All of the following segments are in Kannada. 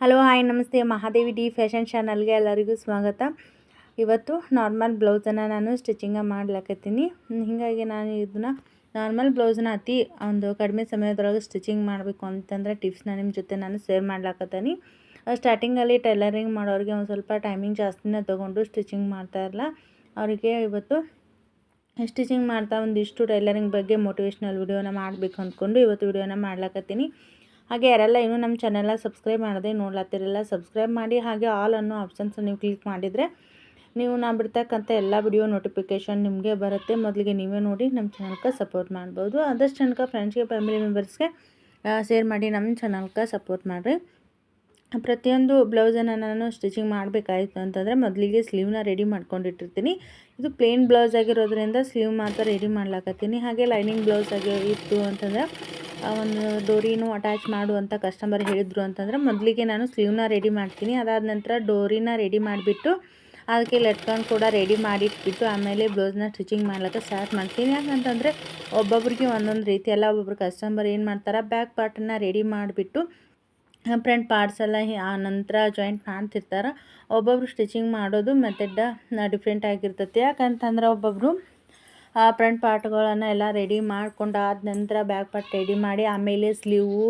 ಹಲೋ ಹಾಯ್ ನಮಸ್ತೆ. ಮಹಾದೇವಿ ಡಿ ಫ್ಯಾಷನ್ ಚಾನಲ್ಗೆ ಎಲ್ಲರಿಗೂ ಸ್ವಾಗತ. ಇವತ್ತು ನಾರ್ಮಲ್ ಬ್ಲೌಸನ್ನು ನಾನು ಸ್ಟಿಚಿಂಗ ಮಾಡ್ಲಕತ್ತೀನಿ. ಹೀಗಾಗಿ ನಾನು ಇದನ್ನು ನಾರ್ಮಲ್ ಬ್ಲೌಸನ್ನ ಅತಿ ಒಂದು ಕಡಿಮೆ ಸಮಯದೊಳಗೆ ಸ್ಟಿಚಿಂಗ್ ಮಾಡಬೇಕು ಅಂತಂದರೆ ಟಿಪ್ಸ್ನ ನಿಮ್ಮ ಜೊತೆ ನಾನು ಶೇರ್ ಮಾಡ್ಲಕತ್ತೀನಿ. ಸ್ಟಾರ್ಟಿಂಗಲ್ಲಿ ಟೈಲರಿಂಗ್ ಮಾಡೋರಿಗೆ ಒಂದು ಸ್ವಲ್ಪ ಟೈಮಿಂಗ್ ಜಾಸ್ತಿನೇ ತೊಗೊಂಡು ಸ್ಟಿಚಿಂಗ್ ಮಾಡ್ತಾಯಿರಲ್ಲ, ಅವರಿಗೆ ಇವತ್ತು ಸ್ಟಿಚಿಂಗ್ ಮಾಡ್ತಾ ಒಂದಿಷ್ಟು ಟೈಲರಿಂಗ್ ಬಗ್ಗೆ ಮೋಟಿವೇಶ್ನಲ್ ವಿಡಿಯೋನ ಮಾಡಬೇಕು ಅಂದ್ಕೊಂಡು ಇವತ್ತು ವಿಡಿಯೋನ ಮಾಡ್ಲಕತ್ತೀನಿ. ಹಾಗೆ ಯಾರೆಲ್ಲ ಇನ್ನೂ ನಮ್ಮ ಚಾನೆಲ್ನ ಸಬ್ಸ್ಕ್ರೈಬ್ ಮಾಡದೆ ನೋಡ್ಲತ್ತಿರಲ್ಲ ಸಬ್ಸ್ಕ್ರೈಬ್ ಮಾಡಿ. ಹಾಗೆ ಆಲ್ ಅನ್ನೋ ಆಪ್ಷನ್ಸ್ ನೀವು ಕ್ಲಿಕ್ ಮಾಡಿದರೆ ನೀವು ನಾ ಬಿಡ್ತಕ್ಕಂಥ ಎಲ್ಲ ವಿಡಿಯೋ ನೋಟಿಫಿಕೇಷನ್ ನಿಮಗೆ ಬರುತ್ತೆ. ಮೊದಲಿಗೆ ನೀವೇ ನೋಡಿ ನಮ್ಮ ಚಾನಲ್ಗೆ ಸಪೋರ್ಟ್ ಮಾಡ್ಬೋದು. ಆದಷ್ಟು ತನಕ ಫ್ರೆಂಡ್ಸ್ಗೆ ಫ್ಯಾಮಿಲಿ ಮೆಂಬರ್ಸ್ಗೆ ಶೇರ್ ಮಾಡಿ ನಮ್ಮ ಚಾನಲ್ಗೆ ಸಪೋರ್ಟ್ ಮಾಡಿರಿ. ಪ್ರತಿಯೊಂದು ಬ್ಲೌಸನ್ನು ನಾನು ಸ್ಟಿಚಿಂಗ್ ಮಾಡಬೇಕಾಯ್ತು ಅಂತಂದರೆ ಮೊದಲಿಗೆ ಸ್ಲೀವ್ನ ರೆಡಿ ಮಾಡ್ಕೊಂಡಿಟ್ಟಿರ್ತೀನಿ. ಇದು ಪ್ಲೇನ್ ಬ್ಲೌಸ್ ಆಗಿರೋದ್ರಿಂದ ಸ್ಲೀವ್ ಮಾತ್ರ ರೆಡಿ ಮಾಡ್ಲಾಕತ್ತೀನಿ. ಹಾಗೆ ಲೈನಿಂಗ್ ಬ್ಲೌಸ್ ಆಗಿ ಇತ್ತು ಅಂತಂದರೆ ಒಂದು ಡೋರಿನೂ ಅಟ್ಯಾಚ್ ಮಾಡುವಂಥ ಕಸ್ಟಮರ್ ಹೇಳಿದರು ಅಂತಂದರೆ ಮೊದಲಿಗೆ ನಾನು ಸ್ಲೀವ್ನ ರೆಡಿ ಮಾಡ್ತೀನಿ. ಅದಾದ ನಂತರ ಡೋರಿನ ರೆಡಿ ಮಾಡಿಬಿಟ್ಟು ಅದಕ್ಕೆ ಲಟ್ಕನ್ ಕೂಡ ರೆಡಿ ಮಾಡಿಟ್ಬಿಟ್ಟು ಆಮೇಲೆ ಬ್ಲೌಸ್ನ ಸ್ಟಿಚಿಂಗ್ ಮಾಡ್ಲಿಕ್ಕೆ ಸ್ಟಾರ್ಟ್ ಮಾಡ್ತೀನಿ. ಯಾಕಂತಂದರೆ ಒಬ್ಬೊಬ್ರಿಗೆ ಒಂದೊಂದು ರೀತಿ ಎಲ್ಲ ಒಬ್ಬೊಬ್ರು ಕಸ್ಟಮರ್ ಏನು ಮಾಡ್ತಾರೆ, ಬ್ಯಾಕ್ ಪಾರ್ಟನ್ನು ರೆಡಿ ಮಾಡಿಬಿಟ್ಟು ಫ್ರಂಟ್ ಪಾರ್ಟ್ಸ್ ಎಲ್ಲ ಆ ನಂತರ ಜಾಯಿಂಟ್ ಮಾಡ್ತಿರ್ತಾರೆ. ಒಬ್ಬೊಬ್ರು ಸ್ಟಿಚಿಂಗ್ ಮಾಡೋದು ಮೆಥಡ್ ಡಿಫ್ರೆಂಟ್ ಆಗಿರ್ತೈತಿ. ಯಾಕಂತಂದ್ರೆ ಒಬ್ಬೊಬ್ಬರು ಫ್ರಂಟ್ ಪಾರ್ಟ್ಗಳನ್ನು ಎಲ್ಲ ರೆಡಿ ಮಾಡ್ಕೊಂಡು ಆದ ನಂತರ ಬ್ಯಾಕ್ ಪಾರ್ಟ್ ರೆಡಿ ಮಾಡಿ ಆಮೇಲೆ ಸ್ಲೀವು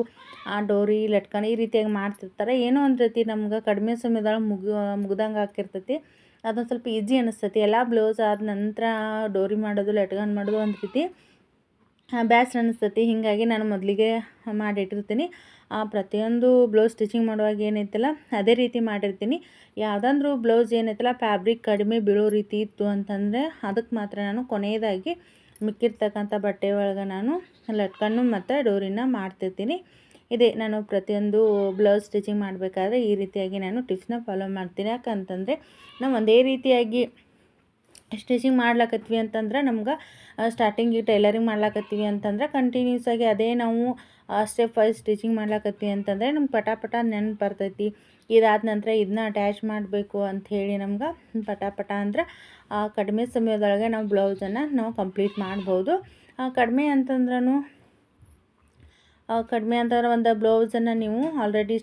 ಡೋರಿ ಲಟ್ಕನ್ ಈ ರೀತಿಯಾಗಿ ಮಾಡ್ತಿರ್ತಾರೆ. ಏನೋ ಒಂದು ರೀತಿ ನಮ್ಗೆ ಕಡಿಮೆ ಸಮಯದೊಳಗೆ ಮುಗ್ದಂಗೆ ಆಗಿರ್ತೈತಿ. ಅದೊಂದು ಸ್ವಲ್ಪ ಈಸಿ ಅನ್ನಿಸ್ತೈತಿ. ಎಲ್ಲ ಬ್ಲೌಸ್ ಆದ ನಂತರ ಡೋರಿ ಮಾಡೋದು ಲಟ್ಕನ್ ಮಾಡೋದು ಒಂದು ರೀತಿ ಬೇಸರ ಅನ್ನಿಸ್ತೈತಿ. ಹೀಗಾಗಿ ನಾನು ಮೊದಲಿಗೆ ಮಾಡಿಟ್ಟಿರ್ತೀನಿ. ಪ್ರತಿಯೊಂದು ಬ್ಲೌಸ್ ಸ್ಟಿಚಿಂಗ್ ಮಾಡುವಾಗ ಏನೈತಲ್ಲ ಅದೇ ರೀತಿ ಮಾಡಿರ್ತೀನಿ. ಯಾವುದಾದ್ರೂ ಬ್ಲೌಸ್ ಏನೈತಲ್ಲ ಫ್ಯಾಬ್ರಿಕ್ ಕಡಿಮೆ ಬೀಳೋ ರೀತಿ ಇತ್ತು ಅಂತಂದರೆ ಅದಕ್ಕೆ ಮಾತ್ರ ನಾನು ಕೊನೆಯದಾಗಿ ಮಿಕ್ಕಿರ್ತಕ್ಕಂಥ ಬಟ್ಟೆ ಒಳಗೆ ನಾನು ಲಟ್ಕನ್ನು ಮತ್ತು ಡೋರಿನ ಮಾಡ್ತಿರ್ತೀನಿ. ಇದೇ ನಾನು ಪ್ರತಿಯೊಂದು ಬ್ಲೌಸ್ ಸ್ಟಿಚಿಂಗ್ ಮಾಡಬೇಕಾದ್ರೆ ಈ ರೀತಿಯಾಗಿ ನಾನು ಟಿಪ್ಸ್ನ ಫಾಲೋ ಮಾಡ್ತೀನಿ. ಯಾಕಂತಂದರೆ ನಾವು ಒಂದೇ ರೀತಿಯಾಗಿ ಸ್ಟಿಚಿಂಗ್ ಮಾಡ್ಲಕತ್ತೀವಿ ಅಂತಂದ್ರೆ ನಮ್ಗೆ ಸ್ಟಾರ್ಟಿಂಗಿಗೆ ಟೈಲರಿಂಗ್ ಮಾಡ್ಲಕತ್ತೀವಿ ಅಂತಂದ್ರೆ ಕಂಟಿನ್ಯೂಸ್ ಆಗಿ ಅದೇ ನಾವು ಸ್ಟೆಪ್ ವೈಸ್ ಸ್ಟಿಚಿಂಗ್ ಮಾಡ್ಲಕತ್ತೀವಿ ಅಂತಂದರೆ ನಮ್ಗೆ ಪಟ ನೆನಪು ಬರ್ತೈತಿ. ಇದಾದ ನಂತರ ಇದನ್ನ ಅಟ್ಯಾಚ್ ಮಾಡಬೇಕು ಅಂಥೇಳಿ ನಮ್ಗೆ ಪಟ ಅಂದ್ರೆ ಕಡಿಮೆ ಸಮಯದೊಳಗೆ ನಾವು ಬ್ಲೌಸನ್ನು ನಾವು ಕಂಪ್ಲೀಟ್ ಮಾಡ್ಬೋದು. ಕಡಿಮೆ ಅಂತಂದ್ರೂ ಒಂದು ಬ್ಲೌಸನ್ನು ನೀವು ಆಲ್ರೆಡಿ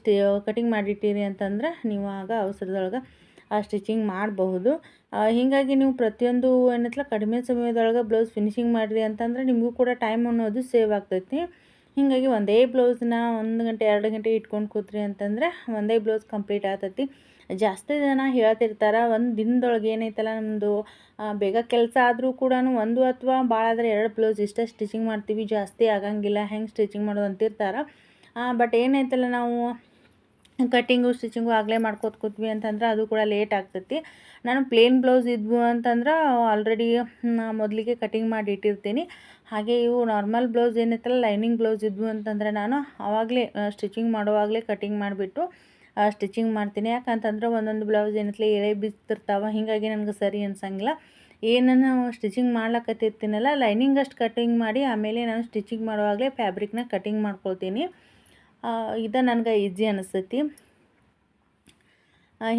ಕಟಿಂಗ್ ಮಾಡಿಟ್ಟಿರಿ ಅಂತಂದ್ರೆ ನೀವು ಆಗ ಅವಸರದೊಳಗೆ ಸ್ಟಿಚಿಂಗ್ ಮಾಡಬಹುದು. ಹೀಗಾಗಿ ನೀವು ಪ್ರತಿಯೊಂದು ಏನೈತಲ್ಲ ಕಡಿಮೆ ಸಮಯದೊಳಗೆ ಬ್ಲೌಸ್ ಫಿನಿಶಿಂಗ್ ಮಾಡಿರಿ ಅಂತಂದರೆ ನಿಮಗೂ ಕೂಡ ಟೈಮ್ ಅನ್ನೋದು ಸೇವ್ ಆಗ್ತೈತಿ. ಹೀಗಾಗಿ ಒಂದೇ ಬ್ಲೌಸ್ನ 1 ಗಂಟೆ 2 ಗಂಟೆ ಇಟ್ಕೊಂಡು ಕೂತ್ರಿ ಅಂತಂದರೆ ಒಂದೇ ಬ್ಲೌಸ್ ಕಂಪ್ಲೀಟ್ ಆಗ್ತೈತಿ. ಜಾಸ್ತಿ ಜನ ಹೇಳ್ತಿರ್ತಾರೆ ಒಂದು ದಿನದೊಳಗೆ ಏನೈತಲ್ಲ ನಮ್ಮದು ಬೇಗ ಕೆಲಸ ಆದರೂ ಕೂಡ 1 ಅಥವಾ ಭಾಳ ಆದರೆ 2 ಬ್ಲೌಸ್ ಇಷ್ಟೇ ಸ್ಟಿಚಿಂಗ್ ಮಾಡ್ತೀವಿ, ಜಾಸ್ತಿ ಆಗಂಗಿಲ್ಲ, ಹೆಂಗೆ ಸ್ಟಿಚಿಂಗ್ ಮಾಡೋದು ಅಂತಿರ್ತಾರೆ. ಬಟ್ ಏನೈತಲ್ಲ ನಾವು ಕಟ್ಟಿಂಗು ಸ್ಟಿಚಿಂಗು ಆಗಲೇ ಮಾಡ್ಕೋತ ಕೂತ್ವಿ ಅಂತಂದ್ರೆ ಅದು ಕೂಡ ಲೇಟ್ ಆಗ್ತೈತಿ. ನಾನು ಪ್ಲೇನ್ ಬ್ಲೌಸ್ ಇದ್ವು ಅಂತಂದ್ರೆ ಆಲ್ರೆಡಿ ಮೊದಲಿಗೆ ಕಟಿಂಗ್ ಮಾಡಿ ಇಟ್ಟಿರ್ತೀನಿ. ಹಾಗೆ ಇವು ನಾರ್ಮಲ್ ಬ್ಲೌಸ್ ಏನೈತಲ್ಲ ಲೈನಿಂಗ್ ಬ್ಲೌಸ್ ಇದ್ವು ಅಂತಂದರೆ ನಾನು ಆವಾಗಲೇ ಸ್ಟಿಚಿಂಗ್ ಮಾಡುವಾಗಲೇ ಕಟಿಂಗ್ ಮಾಡಿಬಿಟ್ಟು ಸ್ಟಿಚಿಂಗ್ ಮಾಡ್ತೀನಿ. ಯಾಕಂತಂದ್ರೆ ಒಂದೊಂದು ಬ್ಲೌಸ್ ಏನೈತಲ್ಲ ಎಳೆ ಬಿತ್ತಿರ್ತಾವೆ, ಹೀಗಾಗಿ ನನಗೆ ಸರಿ ಅನ್ಸಂಗಿಲ್ಲ. ಏನನ್ನು ಸ್ಟಿಚಿಂಗ್ ಮಾಡ್ಲಕತ್ತಿರ್ತೀನಲ್ಲ ಲೈನಿಂಗ್ ಅಷ್ಟು ಕಟಿಂಗ್ ಮಾಡಿ ಆಮೇಲೆ ನಾನು ಸ್ಟಿಚಿಂಗ್ ಮಾಡುವಾಗಲೇ ಫ್ಯಾಬ್ರಿಕ್ನ ಕಟಿಂಗ್ ಮಾಡ್ಕೊಳ್ತೀನಿ. ಇದು ನನಗೆ ಈಸಿ ಅನ್ನಿಸ್ತೈತಿ.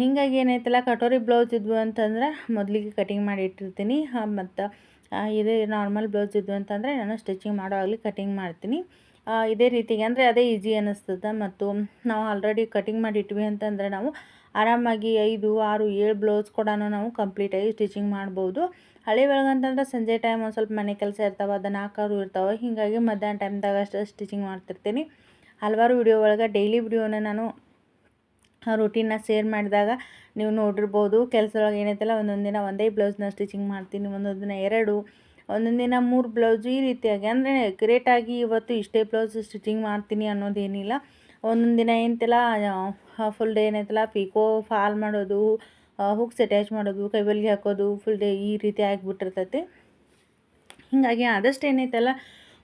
ಹೀಗಾಗಿ ಏನೈತಲ್ಲ ಕಟೋರಿ ಬ್ಲೌಸ್ ಇದ್ವು ಅಂತಂದ್ರೆ ಮೊದಲಿಗೆ ಕಟಿಂಗ್ ಮಾಡಿ ಇಟ್ಟಿರ್ತೀನಿ. ಮತ್ತು ಇದೇ ನಾರ್ಮಲ್ ಬ್ಲೌಸ್ ಇದ್ವು ಅಂತಂದರೆ ನಾನು ಸ್ಟಿಚಿಂಗ್ ಮಾಡೋವಾಗಲೇ ಕಟಿಂಗ್ ಮಾಡ್ತೀನಿ. ಇದೇ ರೀತಿಗೆ ಅಂದರೆ ಅದೇ ಈಸಿ ಅನ್ನಿಸ್ತದೆ. ಮತ್ತು ನಾವು ಆಲ್ರೆಡಿ ಕಟಿಂಗ್ ಮಾಡಿ ಇಟ್ವಿ ಅಂತಂದರೆ ನಾವು ಆರಾಮಾಗಿ 5, 6, 7 ಬ್ಲೌಸ್ ಕೂಡ ನಾವು ಕಂಪ್ಲೀಟಾಗಿ ಸ್ಟಿಚಿಂಗ್ ಮಾಡ್ಬೋದು. ಹಳೆ ಅಂತಂದ್ರೆ ಸಂಜೆ ಟೈಮ್ ಒಂದು ಸ್ವಲ್ಪ ಮನೆ ಕೆಲಸ ಇರ್ತಾವೆ, ಅದನ್ನು ಹಾಕೋರು ಇರ್ತಾವೆ. ಹೀಗಾಗಿ ಮಧ್ಯಾಹ್ನ ಟೈಮ್ದಾಗ ಅಷ್ಟೇ ಸ್ಟಿಚಿಂಗ್ ಮಾಡ್ತಿರ್ತೀನಿ. ಹಲವಾರು ವಿಡಿಯೋ ಒಳಗೆ ಡೈಲಿ ವಿಡಿಯೋನ ನಾನು ರೂಟೀನ್ನ ಶೇರ್ ಮಾಡಿದಾಗ ನೀವು ನೋಡಿರ್ಬೋದು. ಕೆಲಸದೊಳಗೆ ಏನೈತಲ್ಲ ಒಂದೊಂದು ದಿನ ಒಂದೇ ಬ್ಲೌಸ್ನ ಸ್ಟಿಚಿಂಗ್ ಮಾಡ್ತೀನಿ, ಒಂದೊಂದು ದಿನ 2, ಒಂದೊಂದು ದಿನ 3 ಬ್ಲೌಸು ಈ ರೀತಿಯಾಗಿ. ಅಂದರೆ ಅಕ್ಯುರೇಟಾಗಿ ಇವತ್ತು ಇಷ್ಟೇ ಬ್ಲೌಸ್ ಸ್ಟಿಚಿಂಗ್ ಮಾಡ್ತೀನಿ ಅನ್ನೋದೇನಿಲ್ಲ. ಒಂದೊಂದು ದಿನ ಏನೈತಲ್ಲ ಫುಲ್ ಡೇ ಏನೈತಲ್ಲ ಪಿಕೋ ಫಾಲ್ ಮಾಡೋದು, ಹುಕ್ಸ್ ಅಟ್ಯಾಚ್ ಮಾಡೋದು, ಕೈಬಲ್ಗೆ ಹಾಕೋದು, ಫುಲ್ ಡೇ ಈ ರೀತಿ ಆಗಿಬಿಟ್ಟಿರ್ತೈತಿ. ಹೀಗಾಗಿ ಆದಷ್ಟು ಏನೈತಲ್ಲ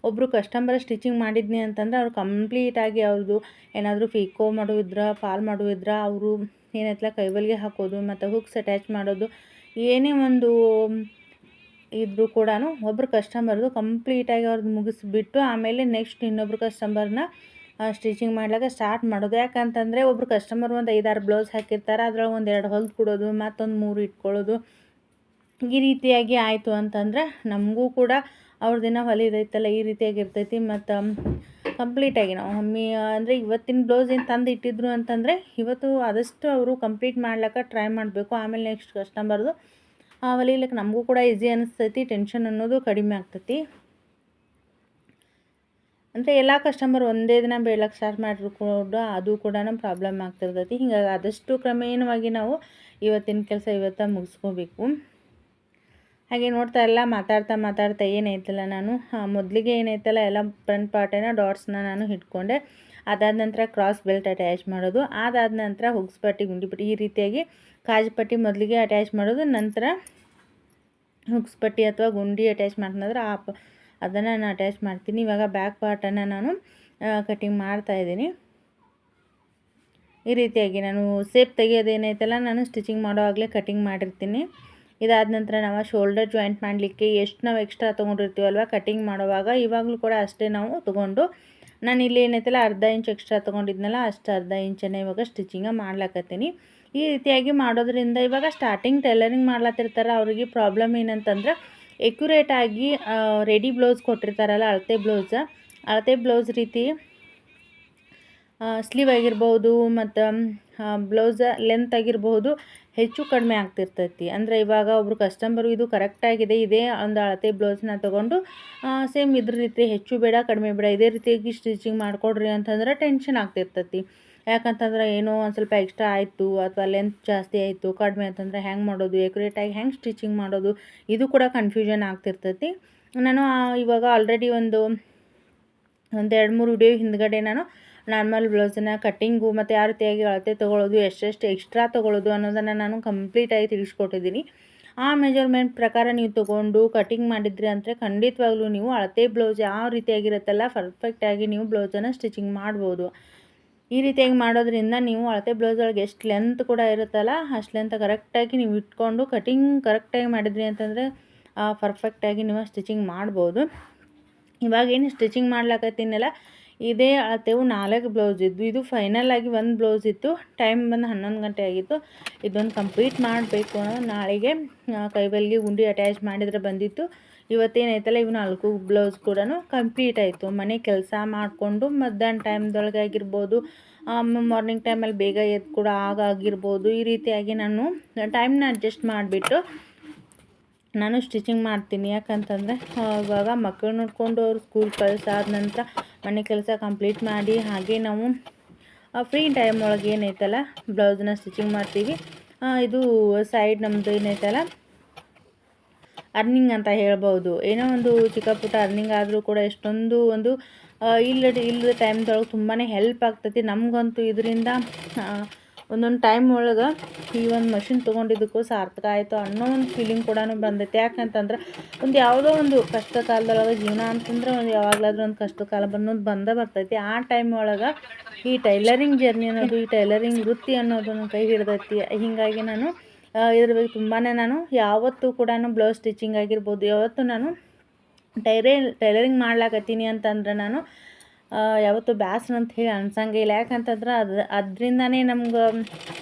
ಒಬ್ಬರು ಕಸ್ಟಮರ್ ಸ್ಟಿಚಿಂಗ್ ಮಾಡಿದ್ನಿ ಅಂತಂದ್ರೆ ಅವ್ರು ಕಂಪ್ಲೀಟಾಗಿ ಅವ್ರದ್ದು ಏನಾದರೂ ಪಿಕೋ ಮಾಡುವಿದ್ರೆ ಫಾಲ್ ಮಾಡುವಿದ್ರೆ ಅವರು ಏನೈತಲ್ಲ ಕೈಬಲ್ಗೆ ಹಾಕೋದು ಮತ್ತು ಹುಕ್ಸ್ ಅಟ್ಯಾಚ್ ಮಾಡೋದು ಏನೇ ಒಂದು ಇದ್ದರೂ ಕೂಡ ಒಬ್ಬರು ಕಸ್ಟಮರ್ದು ಕಂಪ್ಲೀಟಾಗಿ ಅವ್ರದ್ದು ಮುಗಿಸ್ಬಿಟ್ಟು ಆಮೇಲೆ ನೆಕ್ಸ್ಟ್ ಇನ್ನೊಬ್ರು ಕಸ್ಟಮರ್ನ ಸ್ಟಿಚಿಂಗ್ ಮಾಡ್ಲಿಕ್ಕೆ ಸ್ಟಾರ್ಟ್ ಮಾಡೋದು. ಯಾಕಂತಂದರೆ ಒಬ್ಬರು ಕಸ್ಟಮರ್ ಒಂದು 5-6 ಬ್ಲೌಸ್ ಹಾಕಿರ್ತಾರೆ, ಅದ್ರೊಳಗೆ 1-2 ಹೊಲ್ದು ಕೊಡೋದು, ಮತ್ತೊಂದು 3 ಇಟ್ಕೊಳ್ಳೋದು. ಈ ರೀತಿಯಾಗಿ ಆಯಿತು ಅಂತಂದರೆ ನಮಗೂ ಕೂಡ ಅವ್ರ ದಿನ ಹೊಲಿದೈತಲ್ಲ ಈ ರೀತಿಯಾಗಿರ್ತೈತಿ. ಮತ್ತು ಕಂಪ್ಲೀಟಾಗಿ ನಾವು ಅಂದರೆ ಇವತ್ತಿನ ಬ್ಲೌಸ್ ಏನು ತಂದು ಇಟ್ಟಿದ್ರು ಅಂತಂದರೆ ಇವತ್ತು ಆದಷ್ಟು ಅವರು ಕಂಪ್ಲೀಟ್ ಮಾಡ್ಲಿಕ್ಕೆ ಟ್ರೈ ಮಾಡಬೇಕು. ಆಮೇಲೆ ನೆಕ್ಸ್ಟ್ ಕಸ್ಟಮರ್ದು ಹೊಲಿಲಿಕ್ಕೆ ನಮಗೂ ಕೂಡ ಈಸಿ ಅನಿಸ್ತೈತಿ, ಟೆನ್ಷನ್ ಅನ್ನೋದು ಕಡಿಮೆ ಆಗ್ತೈತಿ. ಅಂದರೆ ಎಲ್ಲ ಕಸ್ಟಮರ್ ಒಂದೇ ದಿನ ಬೇಳಕ್ಕೆ ಸ್ಟಾರ್ಟ್ ಮಾಡಿದ್ರು ಕೂಡ ಅದು ಕೂಡ ಪ್ರಾಬ್ಲಮ್ ಆಗ್ತಿರ್ತೈತಿ. ಹಿಂಗಾಗಿ ಆದಷ್ಟು ಕ್ರಮೇಣವಾಗಿ ನಾವು ಇವತ್ತಿನ ಕೆಲಸ ಇವತ್ತು ಮುಗಿಸ್ಕೋಬೇಕು. ಹಾಗೆ ನೋಡ್ತಾ ಎಲ್ಲ ಮಾತಾಡ್ತಾ ಏನೈತಲ್ಲ ನಾನು ಮೊದಲಿಗೆ ಏನೈತಲ್ಲ ಎಲ್ಲ ಫ್ರಂಟ್ ಪಾರ್ಟೇನ ಡಾಟ್ಸ್ನ ನಾನು ಇಟ್ಕೊಂಡೆ. ಅದಾದ ನಂತರ ಕ್ರಾಸ್ ಬೆಲ್ಟ್ ಅಟ್ಯಾಚ್ ಮಾಡೋದು, ಅದಾದ ನಂತರ ಹುಗ್ಸ್ ಪಟ್ಟಿ ಗುಂಡಿ ಪಟ್ಟಿ ಈ ರೀತಿಯಾಗಿ ಕಾಜು ಪಟ್ಟಿ ಮೊದಲಿಗೆ ಅಟ್ಯಾಚ್ ಮಾಡೋದು, ನಂತರ ಹುಗ್ಸ್ ಪಟ್ಟಿ ಅಥವಾ ಗುಂಡಿ ಅಟ್ಯಾಚ್ ಮಾಡ್ಕೊಂಡ್ರೆ ಅದನ್ನು ನಾನು ಅಟ್ಯಾಚ್ ಮಾಡ್ತೀನಿ. ಇವಾಗ ಬ್ಯಾಕ್ ಪಾರ್ಟನ್ನು ನಾನು ಕಟಿಂಗ್ ಮಾಡ್ತಾಯಿದ್ದೀನಿ. ಈ ರೀತಿಯಾಗಿ ನಾನು ಸೇಪ್ ತೆಗಿಯೋದೇನೈತಲ್ಲ ನಾನು ಸ್ಟಿಚಿಂಗ್ ಮಾಡೋವಾಗಲೇ ಕಟಿಂಗ್ ಮಾಡಿರ್ತೀನಿ. ಇದಾದ ನಂತರ ನಾವು ಶೋಲ್ಡರ್ ಜಾಯಿಂಟ್ ಮಾಡಲಿಕ್ಕೆ ಎಷ್ಟು ನಾವು ಎಕ್ಸ್ಟ್ರಾ ತೊಗೊಂಡಿರ್ತೀವಲ್ವ ಕಟಿಂಗ್ ಮಾಡುವಾಗ ಇವಾಗಲೂ ಕೂಡ ಅಷ್ಟೇ ನಾವು ತೊಗೊಂಡು ನಾನು ಇಲ್ಲಿ ಏನೈತಲ್ಲ ಅರ್ಧ ಇಂಚ್ ಎಕ್ಸ್ಟ್ರಾ ತೊಗೊಂಡಿದ್ನಲ್ಲ ಅಷ್ಟು ಅರ್ಧ ಇಂಚನ್ನು ಇವಾಗ ಸ್ಟಿಚಿಂಗ ಮಾಡ್ಲಾಕತ್ತೀನಿ. ಈ ರೀತಿಯಾಗಿ ಮಾಡೋದ್ರಿಂದ ಇವಾಗ ಸ್ಟಾರ್ಟಿಂಗ್ ಟೈಲರಿಂಗ್ ಮಾಡ್ಲತ್ತಿರ್ತಾರೆ ಅವರಿಗೆ ಪ್ರಾಬ್ಲಮ್ ಏನಂತಂದ್ರೆ ಎಕ್ಯುರೇಟಾಗಿ ರೆಡಿ ಬ್ಲೌಸ್ ಕೊಟ್ಟಿರ್ತಾರಲ್ಲ ಅಳತೆ ಬ್ಲೌಸ್ ರೀತಿ ಸ್ಲೀವ್ ಆಗಿರ್ಬೋದು ಮತ್ತು ಬ್ಲೌಸ್ ಲೆಂತ್ ಆಗಿರ್ಬೋದು ಹೆಚ್ಚು ಕಡಿಮೆ ಆಗ್ತಿರ್ತೈತಿ. ಅಂದರೆ ಇವಾಗ ಒಬ್ಬರು ಕಸ್ಟಮರು ಇದು ಕರೆಕ್ಟಾಗಿದೆ, ಇದೇ ಒಂದು ಅಳತೆ ಬ್ಲೌಸ್ನ ತೊಗೊಂಡು ಸೇಮ್ ಇದ್ರ ರೀತಿ ಹೆಚ್ಚು ಬೇಡ ಕಡಿಮೆ ಬೇಡ ಇದೇ ರೀತಿಯಾಗಿ ಸ್ಟಿಚಿಂಗ್ ಮಾಡಿಕೊಡ್ರಿ ಅಂತಂದ್ರೆ ಟೆನ್ಷನ್ ಆಗ್ತಿರ್ತೈತಿ. ಯಾಕಂತಂದ್ರೆ ಏನೋ ಒಂದು ಸ್ವಲ್ಪ ಎಕ್ಸ್ಟ್ರಾ ಆಯಿತು ಅಥವಾ ಲೆಂತ್ ಜಾಸ್ತಿ ಆಯಿತು ಕಡಿಮೆ ಅಂತಂದರೆ ಹೆಂಗೆ ಮಾಡೋದು, ಎಕ್ಯುರೇಟಾಗಿ ಹೆಂಗೆ ಸ್ಟಿಚಿಂಗ್ ಮಾಡೋದು ಇದು ಕೂಡ ಕನ್ಫ್ಯೂಷನ್ ಆಗ್ತಿರ್ತೈತಿ. ನಾನು ಇವಾಗ ಆಲ್ರೆಡಿ ಒಂದು 2-3 ವಿಡಿಯೋ ಹಿಂದ್ಗಡೆ ನಾನು ನಾರ್ಮಲ್ ಬ್ಲೌಸನ್ನು ಕಟ್ಟಿಂಗು ಮತ್ತು ಯಾವ ರೀತಿಯಾಗಿ ಅಳತೆ ತೊಗೊಳ್ಳೋದು, ಎಷ್ಟೆಷ್ಟು ಎಕ್ಸ್ಟ್ರಾ ತೊಗೊಳ್ಳೋದು ಅನ್ನೋದನ್ನು ನಾನು ಕಂಪ್ಲೀಟಾಗಿ ತಿಳಿಸ್ಕೊಟ್ಟಿದ್ದೀನಿ. ಆ ಮೆಜರ್ಮೆಂಟ್ ಪ್ರಕಾರ ನೀವು ತೊಗೊಂಡು ಕಟಿಂಗ್ ಮಾಡಿದ್ರಿ ಅಂದರೆ ಖಂಡಿತವಾಗ್ಲೂ ನೀವು ಅಳತೆ ಬ್ಲೌಸ್ ಯಾವ ರೀತಿಯಾಗಿರುತ್ತಲ್ಲ ಪರ್ಫೆಕ್ಟಾಗಿ ನೀವು ಬ್ಲೌಸನ್ನು ಸ್ಟಿಚಿಂಗ್ ಮಾಡ್ಬೋದು. ಈ ರೀತಿಯಾಗಿ ಮಾಡೋದ್ರಿಂದ ನೀವು ಅಳತೆ ಬ್ಲೌಸ್ ಒಳಗೆ ಎಷ್ಟು ಲೆಂತ್ ಕೂಡ ಇರುತ್ತಲ್ಲ ಅಷ್ಟು ಲೆಂತ್ ಕರೆಕ್ಟಾಗಿ ನೀವು ಇಟ್ಕೊಂಡು ಕಟಿಂಗ್ ಕರೆಕ್ಟಾಗಿ ಮಾಡಿದ್ರಿ ಅಂತಂದರೆ ಪರ್ಫೆಕ್ಟಾಗಿ ನೀವು ಸ್ಟಿಚಿಂಗ್ ಮಾಡ್ಬೋದು. ಇವಾಗೇನು ಸ್ಟಿಚಿಂಗ್ ಮಾಡ್ಲಾಕತ್ತೀನಲ್ಲ ಇದೇ ಅಳತೆವು 4 ಬ್ಲೌಸ್ ಇದ್ದು, ಇದು ಫೈನಲ್ ಆಗಿ 1 ಬ್ಲೌಸ್ ಇತ್ತು. ಟೈಮ್ ಬಂದು 11 ಗಂಟೆ ಆಗಿತ್ತು. ಇದೊಂದು ಕಂಪ್ಲೀಟ್ ಮಾಡಬೇಕು ನಾಳೆಗೆ ಕೈಬಲ್ಗೆ ಗುಂಡಿ ಅಟ್ಯಾಚ್ ಮಾಡಿದರೆ ಬಂದಿತ್ತು. ಇವತ್ತೇನೈತಲ್ಲ ಇವು 4 ಬ್ಲೌಸ್ ಕೂಡ ಕಂಪ್ಲೀಟ್ ಆಯಿತು. ಮನೆ ಕೆಲಸ ಮಾಡಿಕೊಂಡು ಮಧ್ಯಾಹ್ನ ಟೈಮ್ದೊಳಗೆ ಆಗಿರ್ಬೋದು, ಮಾರ್ನಿಂಗ್ ಟೈಮಲ್ಲಿ ಬೇಗ ಎದ್ದು ಕೂಡ ಆಗಿರ್ಬೋದು. ಈ ರೀತಿಯಾಗಿ ನಾನು ಟೈಮ್ನ ಅಡ್ಜಸ್ಟ್ ಮಾಡಿಬಿಟ್ಟು ನಾನು ಸ್ಟಿಚಿಂಗ್ ಮಾಡ್ತೀನಿ. ಯಾಕಂತಂದರೆ ಇವಾಗ ಮಕ್ಕಳು ನೋಡಿಕೊಂಡು ಅವ್ರು ಸ್ಕೂಲ್ ಕಳಿಸಾದ ನಂತರ ಮನೆ ಕೆಲಸ ಕಂಪ್ಲೀಟ್ ಮಾಡಿ ಹಾಗೆ ನಾವು ಫ್ರೀ ಟೈಮ್ ಒಳಗೆ ಏನೈತಲ್ಲ ಬ್ಲೌಸನ್ನ ಸ್ಟಿಚಿಂಗ್ ಮಾಡ್ತೀವಿ. ಇದು ಸೈಡ್ ನಮ್ಮದು ಏನೈತಲ್ಲ ಅರ್ನಿಂಗ್ ಅಂತ ಹೇಳ್ಬೋದು. ಏನೋ ಒಂದು ಚಿಕ್ಕ ಪುಟ್ಟ ಅರ್ನಿಂಗ್ ಆದರೂ ಕೂಡ ಎಷ್ಟೊಂದು ಒಂದು ಇಲ್ಲದ ಟೈಮ್ದೊಳಗೆ ತುಂಬಾ ಹೆಲ್ಪ್ ಆಗ್ತೈತಿ ನಮಗಂತೂ. ಇದರಿಂದ ಒಂದೊಂದು ಟೈಮ್ ಒಳಗೆ ಈ ಒಂದು ಮಷಿನ್ ತೊಗೊಂಡಿದ್ದಕ್ಕೂ ಸಾರ್ಥಕ ಆಯಿತು ಅನ್ನೋ ಒಂದು ಫೀಲಿಂಗ್ ಕೂಡ ಬಂದೈತೆ. ಯಾಕಂತಂದ್ರೆ ಒಂದು ಯಾವುದೋ ಒಂದು ಕಷ್ಟ ಕಾಲದೊಳಗೆ ಜೀವನ ಅಂತಂದ್ರೆ ಒಂದು ಯಾವಾಗಲಾದ್ರೂ ಒಂದು ಕಷ್ಟ ಕಾಲ ಬಂದೇ ಬರ್ತೈತಿ. ಆ ಟೈಮ್ ಒಳಗೆ ಈ ಟೈಲರಿಂಗ್ ಜರ್ನಿ ಅನ್ನೋದು, ಈ ಟೈಲರಿಂಗ್ ವೃತ್ತಿ ಅನ್ನೋದನ್ನು ಕೈ ಹಿಡ್ದೈತಿ. ಹೀಗಾಗಿ ನಾನು ಇದ್ರ ಬಗ್ಗೆ ತುಂಬಾ ನಾನು ಯಾವತ್ತೂ ಕೂಡ ಬ್ಲೌಸ್ ಸ್ಟಿಚಿಂಗ್ ಆಗಿರ್ಬೋದು ಯಾವತ್ತೂ ನಾನು ಟೈಲರಿಂಗ್ ಮಾಡ್ಲಾಕತ್ತೀನಿ ಅಂತಂದ್ರೆ ನಾನು ಯಾವತ್ತೂ ಬ್ಯಾಸರ ಅಂತ ಹೇಳಿ ಅನ್ಸಂಗೆ ಇಲ್ಲ. ಯಾಕಂತಂದ್ರೆ ಅದರಿಂದನೇ ನಮ್ಗೆ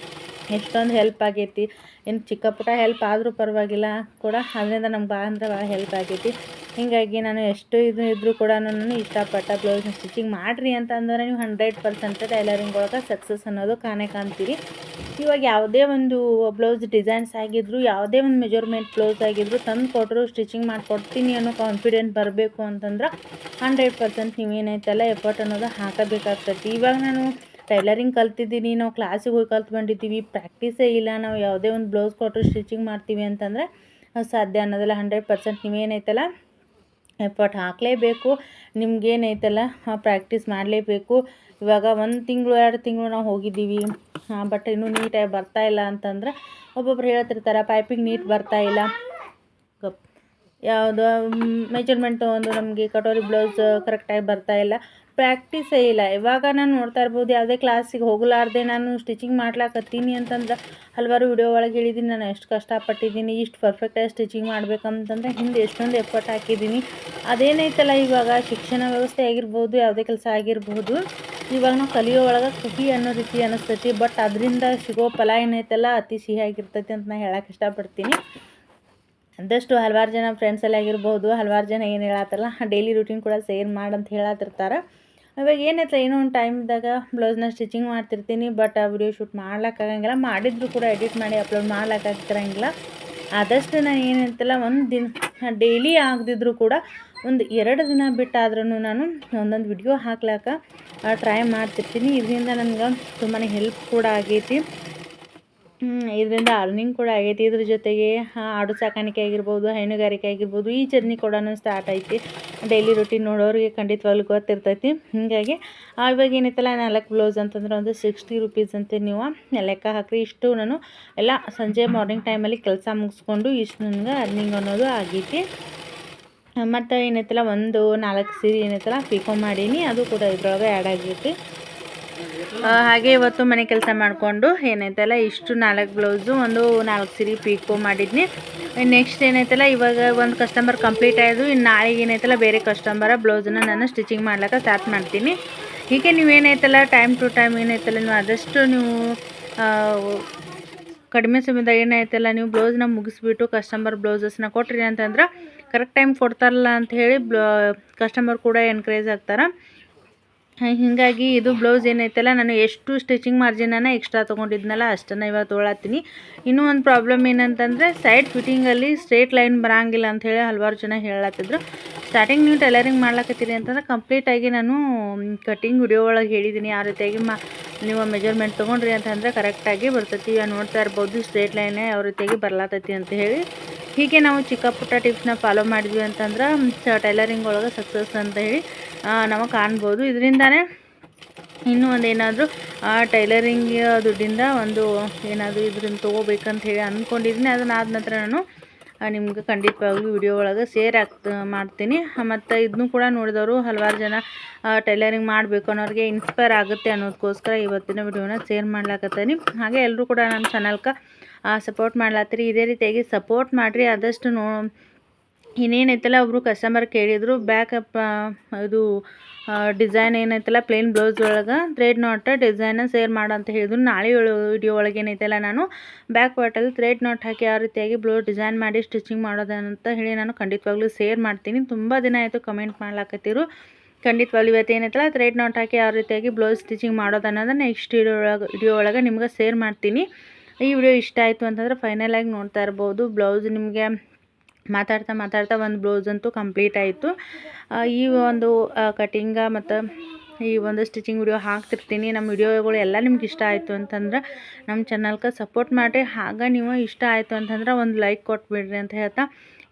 ಎಷ್ಟೊಂದು ಹೆಲ್ಪ್ ಆಗೈತಿ. ಏನು ಚಿಕ್ಕ ಪುಟ್ಟ ಹೆಲ್ಪ್ ಆದರೂ ಪರವಾಗಿಲ್ಲ ಕೂಡ ಅದರಿಂದ ನಮ್ಗೆ ಭಾಳ ಅಂದ್ರೆ ಭಾಳ ಹೆಲ್ಪ್ ಆಗೈತಿ. ಹೀಗಾಗಿ ನಾನು ಎಷ್ಟು ಇದ್ದರೂ ಕೂಡ ನಾನು ಇಷ್ಟಪಟ್ಟ ಬ್ಲೌಸ್ನ ಸ್ಟಿಚಿಂಗ್ ಮಾಡಿರಿ ಅಂತಂದರೆ ನೀವು 100% ಟೈಲರಿಂಗ್ ಒಳಗೆ ಸಕ್ಸಸ್ ಅನ್ನೋದು ಕಾಣ್ತೀರಿ. ಇವಾಗ ಯಾವುದೇ ಒಂದು ಬ್ಲೌಸ್ ಡಿಸೈನ್ಸ್ ಆಗಿದ್ರು, ಯಾವುದೇ ಒಂದು ಮೆಜರ್ಮೆಂಟ್ ಬ್ಲೌಸ್ ಆಗಿದ್ರು ತಂದು ಕೊಟ್ಟರು ಸ್ಟಿಚಿಂಗ್ ಮಾಡಿಕೊಡ್ತೀನಿ ಅನ್ನೋ ಕಾನ್ಫಿಡೆಂಟ್ ಬರಬೇಕು ಅಂತಂದ್ರೆ 100% ನೀವೇನೈತಲ್ಲ ಎಫರ್ಟ್ ಅನ್ನೋದು ಹಾಕಬೇಕಾಗ್ತೈತಿ. ಇವಾಗ ನಾನು ಟೈಲರಿಂಗ್ ಕಲ್ತಿದ್ದೀನಿ, ನಾವು ಕ್ಲಾಸಿಗೆ ಹೋಗಿ ಕಲ್ತು ಬಂದಿದ್ದೀವಿ, ಪ್ರಾಕ್ಟೀಸೇ ಇಲ್ಲ, ನಾವು ಯಾವುದೇ ಒಂದು ಬ್ಲೌಸ್ ಕೊಟ್ಟರು ಸ್ಟಿಚಿಂಗ್ ಮಾಡ್ತೀವಿ ಅಂತಂದರೆ ಸಾಧ್ಯ ಅನ್ನೋದಲ್ಲ. 100% ನೀವೇನೈತಲ್ಲ ಎಫರ್ಟ್ ಹಾಕಲೇಬೇಕು. ನಿಮ್ಗೇನೈತಲ್ಲ ಪ್ರಾಕ್ಟೀಸ್ ಮಾಡಲೇಬೇಕು. ಇವಾಗ 1 ತಿಂಗಳು 2 ತಿಂಗಳು ನಾವು ಹೋಗಿದ್ದೀವಿ, ಬಟ್ ಇನ್ನೂ ನೀಟಾಗಿ ಬರ್ತಾಯಿಲ್ಲ ಅಂತಂದ್ರೆ ಒಬ್ಬೊಬ್ರು ಹೇಳ್ತಿರ್ತಾರೆ ಪೈಪಿಂಗ್ ನೀಟ್ ಬರ್ತಾಯಿಲ್ಲ, ಯಾವುದೋ ಮೆಜರ್ಮೆಂಟು ಒಂದು ನಮಗೆ ಕಟೋರಿ ಬ್ಲೌಸ್ ಕರೆಕ್ಟಾಗಿ ಬರ್ತಾಯಿಲ್ಲ, ಪ್ರಾಕ್ಟೀಸೇ ಇಲ್ಲ. ಇವಾಗ ನಾನು ನೋಡ್ತಾ ಇರ್ಬೋದು ಯಾವುದೇ ಕ್ಲಾಸಿಗೆ ಹೋಗಲಾರ್ದೆ ನಾನು ಸ್ಟಿಚಿಂಗ್ ಮಾಡ್ಲಾಕತ್ತೀನಿ ಅಂತಂದ್ರೆ ಹಲವಾರು ವಿಡಿಯೋ ಒಳಗೆ ಹೇಳಿದ್ದೀನಿ ನಾನು ಎಷ್ಟು ಕಷ್ಟಪಟ್ಟಿದ್ದೀನಿ, ಇಷ್ಟು ಪರ್ಫೆಕ್ಟಾಗಿ ಸ್ಟಿಚಿಂಗ್ ಮಾಡ್ಬೇಕಂತಂದ್ರೆ ಹಿಂದೆ ಎಷ್ಟೊಂದು ಎಫರ್ಟ್ ಹಾಕಿದ್ದೀನಿ. ಅದೇನೈತಲ್ಲ ಇವಾಗ ಶಿಕ್ಷಣ ವ್ಯವಸ್ಥೆ ಆಗಿರ್ಬೋದು, ಯಾವುದೇ ಕೆಲಸ ಆಗಿರ್ಬೋದು, ಇವಾಗ ನಾವು ಕಲಿಯೋ ಒಳಗೆ ಕಹಿ ಅನ್ನೋ ರೀತಿ ಅನ್ನಿಸ್ತೈತಿ. ಬಟ್ ಅದರಿಂದ ಸಿಗೋ ಫಲ ಏನೈತಲ್ಲ ಅತಿ ಸಿಹಿಯಾಗಿರ್ತೈತಿ ಅಂತ ನಾನು ಹೇಳಕ್ಕೆ ಇಷ್ಟಪಡ್ತೀನಿ. ಆದಷ್ಟು ಹಲವಾರು ಜನ ಫ್ರೆಂಡ್ಸಲ್ಲಿ ಆಗಿರ್ಬೋದು, ಹಲವಾರು ಜನ ಏನು ಹೇಳತ್ತಾರಲ್ಲ ಡೈಲಿ ರೂಟೀನ್ ಕೂಡ ಶೇರ್ ಮಾಡಂತ ಹೇಳತ್ತಿರ್ತಾರೆ. ಇವಾಗ ಏನೈತೆ ಏನೋ ಒಂದು ಟೈಮ್ದಾಗ ಬ್ಲೌಸ್ನ ಸ್ಟಿಚಿಂಗ್ ಮಾಡ್ತಿರ್ತೀನಿ, ಬಟ್ ಆ ವಿಡಿಯೋ ಶೂಟ್ ಮಾಡ್ಲಿಕ್ಕಾಗಂಗಿಲ್ಲ. ಮಾಡಿದ್ರು ಕೂಡ ಎಡಿಟ್ ಮಾಡಿ ಅಪ್ಲೋಡ್ ಮಾಡ್ಲಿಕ್ಕಾಗ್ತಿರಂಗಿಲ್ಲ. ಆದಷ್ಟು ನಾನು ಏನಂತಲ್ಲ ಒಂದು ದಿನ ಡೈಲಿ ಆಗದಿದ್ರು ಕೂಡ ಒಂದು 2 ದಿನ ಬಿಟ್ಟಾದ್ರೂ ನಾನು ಒಂದೊಂದು ವಿಡಿಯೋ ಹಾಕ್ಲಿಕ್ಕೆ ಟ್ರೈ ಮಾಡ್ತಿರ್ತೀನಿ. ಇದರಿಂದ ನನಗೆ ತುಂಬಾ ಹೆಲ್ಪ್ ಕೂಡ ಆಗೈತಿ. ಇದರಿಂದ ಅರ್ನಿಂಗ್ ಕೂಡ ಆಗೈತಿ. ಇದ್ರ ಜೊತೆಗೆ ಆಡು ಸಾಕಾಣಿಕೆ ಆಗಿರ್ಬೋದು, ಹೈನುಗಾರಿಕೆ ಆಗಿರ್ಬೋದು, ಈ ಜರ್ನಿ ಕೂಡ ಸ್ಟಾರ್ಟ್ ಐತಿ. ಡೈಲಿ ರೂಟೀನ್ ನೋಡೋರಿಗೆ ಖಂಡಿತವಾಗ್ಲೂ ಗೊತ್ತಿರ್ತೈತಿ. ಹೀಗಾಗಿ ಇವಾಗ ಏನೈತಲ್ಲ 4 ಬ್ಲೌಸ್ ಅಂತಂದ್ರೆ ಒಂದು 60 ರೂಪೀಸ್ ಅಂತ ನೀವು ಲೆಕ್ಕ ಹಾಕ್ರಿ. ಇಷ್ಟು ನಾನು ಎಲ್ಲ ಸಂಜೆ ಮಾರ್ನಿಂಗ್ ಟೈಮಲ್ಲಿ ಕೆಲಸ ಮುಗಿಸ್ಕೊಂಡು ಇಷ್ಟು ನನಗೆ ಅರ್ನಿಂಗ್ ಅನ್ನೋದು ಆಗೈತಿ. ಮತ್ತು ಏನೈತಲ್ಲ ಒಂದು 4 ಸೀರೆ ಏನೈತಲ್ಲ ಪಿಕೋ ಮಾಡೀನಿ, ಅದು ಕೂಡ ಇದ್ರೊಳಗೆ ಆ್ಯಡ್ ಆಗೈತಿ. ಹಾಗೆ ಇವತ್ತು ಮನೆ ಕೆಲಸ ಮಾಡಿಕೊಂಡು ಏನೈತಲ್ಲ ಇಷ್ಟು 4 ಬ್ಲೌಸು ಒಂದು 4 ಸೀರೆ ಪಿಕೋ ಮಾಡಿದ್ನಿ. ನೆಕ್ಸ್ಟ್ ಏನೈತಲ್ಲ ಇವಾಗ ಒಂದು ಕಸ್ಟಮರ್ ಕಂಪ್ಲೀಟ್ ಆಯಿತು. ಇನ್ನು ನಾಳೆಗೆ ಏನೈತಲ್ಲ ಬೇರೆ ಕಸ್ಟಮರ ಬ್ಲೌಸನ್ನ ನಾನು ಸ್ಟಿಚಿಂಗ್ ಮಾಡ್ಲಿಕ್ಕೆ ಸ್ಟಾರ್ಟ್ ಮಾಡ್ತೀನಿ. ಹೀಗೆ ನೀವೇನೈತಲ್ಲ ಟೈಮ್ ಟು ಟೈಮ್ ಏನೈತಲ್ಲ ನೀವು ಆದಷ್ಟು ನೀವು ಕಡಿಮೆ ಸಮಯದಾಗ ಏನೈತಲ್ಲ ನೀವು ಬ್ಲೌಸ್ನ ಮುಗಿಸ್ಬಿಟ್ಟು ಕಸ್ಟಮರ್ ಬ್ಲೌಸಸ್ನ ಕೊಟ್ರಿ ಅಂತಂದ್ರೆ ಕರೆಕ್ಟ್ ಟೈಮ್ ಕೊಡ್ತಾರಲ್ಲ ಅಂಥೇಳಿ ಕಸ್ಟಮರ್ ಕೂಡ ಎನ್ಕರೇಜ್ ಆಗ್ತಾರೆ. ಹೀಗಾಗಿ ಇದು ಬ್ಲೌಸ್ ಏನೈತಲ್ಲ ನಾನು ಎಷ್ಟು ಸ್ಟಿಚಿಂಗ್ ಮಾರ್ಜಿನನ್ನು ಎಕ್ಸ್ಟ್ರಾ ತೊಗೊಂಡಿದ್ನಲ್ಲ ಅಷ್ಟನ್ನು ಇವಾಗ ತೊಗೊಳತ್ತೀನಿ. ಇನ್ನೂ ಒಂದು ಪ್ರಾಬ್ಲಮ್ ಏನಂತಂದರೆ ಸೈಡ್ ಫಿಟ್ಟಿಂಗಲ್ಲಿ ಸ್ಟ್ರೇಟ್ ಲೈನ್ ಬರೋಂಗಿಲ್ಲ ಅಂಥೇಳಿ ಹಲವಾರು ಜನ ಹೇಳತ್ತಿದ್ರು. ಸ್ಟಾರ್ಟಿಂಗ್ ನೀವು ಟೈಲರಿಂಗ್ ಮಾಡ್ಲಕತ್ತೀರಿ ಅಂತಂದ್ರೆ ಕಂಪ್ಲೀಟಾಗಿ ನಾನು ಕಟ್ಟಿಂಗ್ ವಿಡಿಯೋ ಒಳಗೆ ಹೇಳಿದ್ದೀನಿ. ಯಾವ ರೀತಿಯಾಗಿ ನೀವು ಮೆಜರ್ಮೆಂಟ್ ತೊಗೊಂಡ್ರಿ ಅಂತಂದರೆ ಕರೆಕ್ಟಾಗಿ ಬರ್ತೈತಿ. ನೋಡ್ತಾ ಇರ್ಬೋದು ಸ್ಟ್ರೇಟ್ ಲೈನೇ ಯಾವ ರೀತಿಯಾಗಿ ಬರ್ಲಾತೈತಿ ಅಂತ ಹೇಳಿ. ಹೀಗೆ ನಾವು ಚಿಕ್ಕ ಪುಟ್ಟ ಟಿಪ್ಸ್ನ ಫಾಲೋ ಮಾಡಿದ್ವಿ ಅಂತಂದ್ರೆ ಟೈಲರಿಂಗ್ ಒಳಗೆ ಸಕ್ಸಸ್ ಅಂತ ಹೇಳಿ ನಾವು ಕಾಣ್ಬೋದು. ಇದರಿಂದಾನೇ ಇನ್ನೂ ಒಂದು ಏನಾದರೂ ಟೈಲರಿಂಗ್ ದುಡ್ಡಿಂದ ಒಂದು ಏನಾದರೂ ಇದರಿಂದ ತೊಗೋಬೇಕಂತ ಹೇಳಿ ಅಂದ್ಕೊಂಡಿದ್ದೀನಿ. ಅದನ್ನ ಆದ ನಂತರ ನಾನು ನಿಮ್ಗೆ ಖಂಡಿತವಾಗ್ಲೂ ವಿಡಿಯೋ ಒಳಗೆ ಶೇರ್ ಮಾಡ್ತೀನಿ. ಮತ್ತು ಇದನ್ನು ಕೂಡ ನೋಡಿದವರು ಹಲವಾರು ಜನ ಟೈಲರಿಂಗ್ ಮಾಡಬೇಕು ಅನ್ನೋರಿಗೆ ಇನ್ಸ್ಪೈರ್ ಆಗುತ್ತೆ ಅನ್ನೋದಕ್ಕೋಸ್ಕರ ಇವತ್ತಿನ ವಿಡಿಯೋನ ಶೇರ್ ಮಾಡ್ಲಾಕತ್ತೀನಿ. ಹಾಗೆ ಎಲ್ಲರೂ ಕೂಡ ನಮ್ಮ ಚಾನಲ್ಗೆ ಸಪೋರ್ಟ್ ಮಾಡ್ಲಾತ್ತೀರಿ. ಇದೇ ರೀತಿಯಾಗಿ ಸಪೋರ್ಟ್ ಮಾಡಿರಿ. ಆದಷ್ಟು ಇನ್ನೇನೈತಲ್ಲ ಒಬ್ಬರು ಕಸ್ಟಮರ್ ಕೇಳಿದರು ಬ್ಯಾಕಪ್ ಇದು ಡಿಸೈನ್ ಏನೈತಲ್ಲ ಪ್ಲೇನ್ ಬ್ಲೌಸ್ ಒಳಗೆ ಥ್ರೆಡ್ ನಾಟ್ ಡಿಸೈನ ಶೇರ್ ಮಾಡು ಅಂತ ಹೇಳಿದ್ರು. ನಾಳೆ ವಿಡಿಯೋ ಒಳಗೆ ಏನೈತಲ್ಲ ನಾನು ಬ್ಯಾಕ್ ಪಾರ್ಟಲ್ಲಿ ಥ್ರೆಡ್ ನಾಟ್ ಹಾಕಿ ಯಾವ ರೀತಿಯಾಗಿ ಬ್ಲೌಸ್ ಡಿಸೈನ್ ಮಾಡಿ ಸ್ಟಿಚಿಂಗ್ ಮಾಡೋದಂತ ಹೇಳಿ ನಾನು ಖಂಡಿತವಾಗ್ಲೂ ಶೇರ್ ಮಾಡ್ತೀನಿ. ತುಂಬ ದಿನ ಆಯಿತು ಕಮೆಂಟ್ ಮಾಡ್ಲಾಕತ್ತಿರು. ಖಂಡಿತವಾಗ್ಲೂ ಇವತ್ತು ಏನೈತಲ್ಲ ಥ್ರೆಡ್ ನಾಟ್ ಹಾಕಿ ಯಾವ ರೀತಿಯಾಗಿ ಬ್ಲೌಸ್ ಸ್ಟಿಚಿಂಗ್ ಮಾಡೋದು ಅನ್ನೋದನ್ನು ನೆಕ್ಸ್ಟ್ ವಿಡಿಯೋ ಒಳಗೆ ನಿಮ್ಗೆ ಶೇರ್ ಮಾಡ್ತೀನಿ. ಈ ವಿಡಿಯೋ ಇಷ್ಟ ಆಯಿತು ಅಂತಂದರೆ ಫೈನಲಾಗಿ ನೋಡ್ತಾ ಇರ್ಬೋದು. ಬ್ಲೌಸ್ ನಿಮಗೆ ಮಾತಾಡ್ತಾ ಒಂದು ಬ್ಲೌಸ್ ಅಂತೂ ಕಂಪ್ಲೀಟ್ ಆಯಿತು. ಈ ಒಂದು ಕಟಿಂಗ ಮತ್ತು ಈ ಒಂದು ಸ್ಟಿಚಿಂಗ್ ವಿಡಿಯೋ ಹಾಕ್ತಿರ್ತೀನಿ. ನಮ್ಮ ವಿಡಿಯೋಗಳು ಎಲ್ಲ ನಿಮ್ಗೆ ಇಷ್ಟ ಆಯಿತು ಅಂತಂದ್ರೆ ನಮ್ಮ ಚಾನಲ್ಗೆ ಸಪೋರ್ಟ್ ಮಾಡಿರಿ. ಆಗ ನೀವು ಇಷ್ಟ ಆಯಿತು ಅಂತಂದ್ರೆ ಒಂದು ಲೈಕ್ ಕೊಟ್ಬಿಡ್ರಿ ಅಂತ ಹೇಳ್ತಾ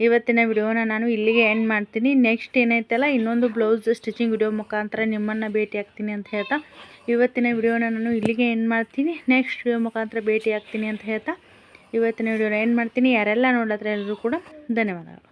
ಇವತ್ತಿನ ವಿಡಿಯೋನ ನಾನು ಇಲ್ಲಿಗೆ ಎಂಡ್ ಮಾಡ್ತೀನಿ. ನೆಕ್ಸ್ಟ್ ಏನೈತಲ್ಲ ಇನ್ನೊಂದು ಬ್ಲೌಸ್ ಸ್ಟಿಚಿಂಗ್ ವಿಡಿಯೋ ಮುಖಾಂತರ ನಿಮ್ಮನ್ನು ಭೇಟಿ ಆಗ್ತೀನಿ ಅಂತ ಹೇಳ್ತಾ ಇವತ್ತಿನ ವಿಡಿಯೋನ ನಾನು ಇಲ್ಲಿಗೆ ಎಂಡ್ ಮಾಡ್ತೀನಿ. ನೆಕ್ಸ್ಟ್ ವಿಡಿಯೋ ಮುಖಾಂತರ ಭೇಟಿ ಆಗ್ತೀನಿ ಅಂತ ಹೇಳ್ತಾ ಇವತ್ತಿನ ವಿಡಿಯೋನ ಎಂಡ್ ಮಾಡ್ತೀನಿ. ಯಾರೆಲ್ಲ ನೋಡ್ಲತ್ರ ಎಲ್ಲರೂ ಕೂಡ ಧನ್ಯವಾದಗಳು.